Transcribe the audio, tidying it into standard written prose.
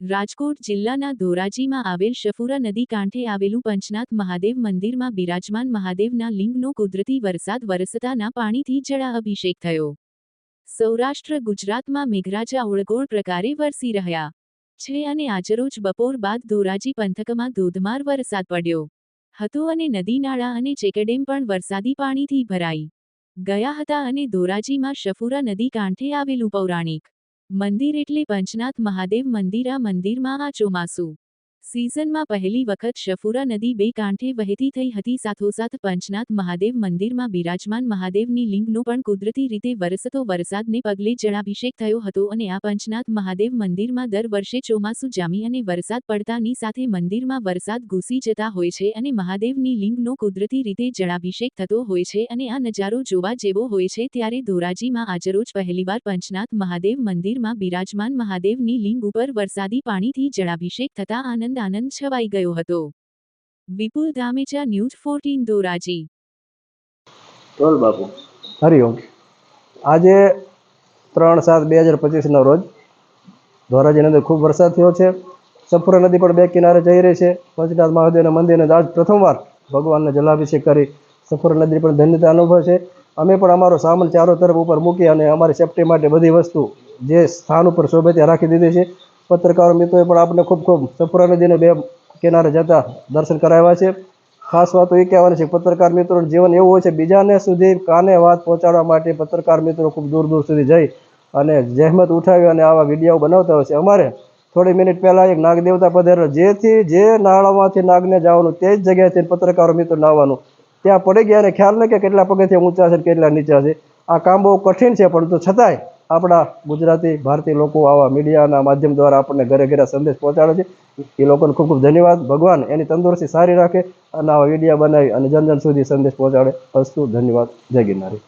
રાજકોટ જિલ્લાના ધોરાજીમાં આવેલ શફુરા નદી કાંઠે આવેલું પંચનાથ મહાદેવ મંદિરમાં બિરાજમાન મહાદેવના લિંગનો કુદરતી વરસાદ વરસતાના પાણીથી જળાભિષેક થયો. સૌરાષ્ટ્ર ગુજરાતમાં મેઘરાજા ઓળગોળ પ્રકારે વરસી રહ્યા છે અને આજરોજ બપોર બાદ ધોરાજી પંથકમાં ધોધમાર વરસાદ પડ્યો હતો અને નદી નાળા અને ચેકડેમ પણ વરસાદી પાણીથી ભરાઈ ગયા હતા અને ધોરાજીમાં શફુરા નદી કાંઠે આવેલું પૌરાણિક મંદિર એટલે પંચનાથ મહાદેવ મંદિર. આ મંદિરમાં આ ચોમાસુ સિઝનમાં પહેલી વખત શફુરા નદી બે કાંઠે વહેતી થઈ હતી. સાથોસાથ પંચનાથ મહાદેવ મંદિરમાં બિરાજમાન મહાદેવની લિંગનો પણ કુદરતી રીતે વરસતો વરસાદને પગલે જળાભિષેક થયો હતો અને આ પંચનાથ મહાદેવ મંદિરમાં દર વર્ષે ચોમાસુ જામી અને વરસાદ પડતાની સાથે મંદિરમાં વરસાદ ઘૂસી જતા હોય છે અને મહાદેવની લિંગનો કુદરતી રીતે જળાભિષેક થતો હોય છે અને આ નજારો જોવા જેવો હોય છે. ત્યારે ધોરાજીમાં આજરોજ પહેલીવાર પંચનાથ મહાદેવ મંદિરમાં બિરાજમાન મહાદેવની લિંગ ઉપર વરસાદી પાણીથી જળાભિષેક થતા આનંદ છવાઈ ગયો હતો. વિપુલ ધામેચા, ન્યૂઝ 14 ધોરાજી. ટોલ બાપુ હરિઓમ. આજે 3/7/2025 રોજ ધોરાજીની અંદર ખૂબ વરસાદ થયો છે. શફુરા નદી પણ બે કિનારે જઈ રહી છે. પંચનાથ મહાદેવના મંદિરને આજ પ્રથમવાર ભગવાનને જલાભિષેક કરી શફુરા નદી પણ ધન્યતા અનુભવે છે. અમે પણ અમારો સામાન ચારો તરફ ઉપર મૂકી અને અમારી સેફટી માટે બધી વસ્તુ જે સ્થાન ઉપર શોભે ત્યાં રાખી દીધી છે. પત્રકાર મિત્રોએ પણ આપણે ખૂબ શફુરા નદીને બે કિનારે જતા દર્શન કરાવ્યા છે. ખાસ વાત એ કહેવાની છે, પત્રકાર મિત્રોનું જીવન એવું હોય છે, બીજાને સુધી કાને વાત પહોંચાડવા માટે પત્રકાર મિત્રો ખૂબ દૂર સુધી જઈ અને જહેમત ઉઠાવી અને આવા વિડીયો બનાવતા હોય છે. અમારે થોડી મિનિટ પહેલાં એક નાગદેવતા પધારેલો, જેથી જે નાળામાંથી નાગને જવાનું તે જ જગ્યાએથી પત્રકારો મિત્રો નાહવાનું ત્યાં પડી ગયા અને ખ્યાલ નહીં કે કેટલા પગથિયા ઊંચા છે કેટલા નીચા છે. આ કામ બહુ કઠિન છે, પરંતુ છતાંય આપણા ગુજરાતી ભારતીય લોકો આવા મીડિયાના માધ્યમ દ્વારા આપણને ઘરે ઘરે સંદેશ પહોંચાડે છે. એ લોકોને ખૂબ ધન્યવાદ. ભગવાન એની તંદુરસ્તી સારી રાખે અને આવા વિડીયો બનાવી અને જન સુધી સંદેશ પહોંચાડે. અસ્તુ. ધન્યવાદ. જય ગિરનારી.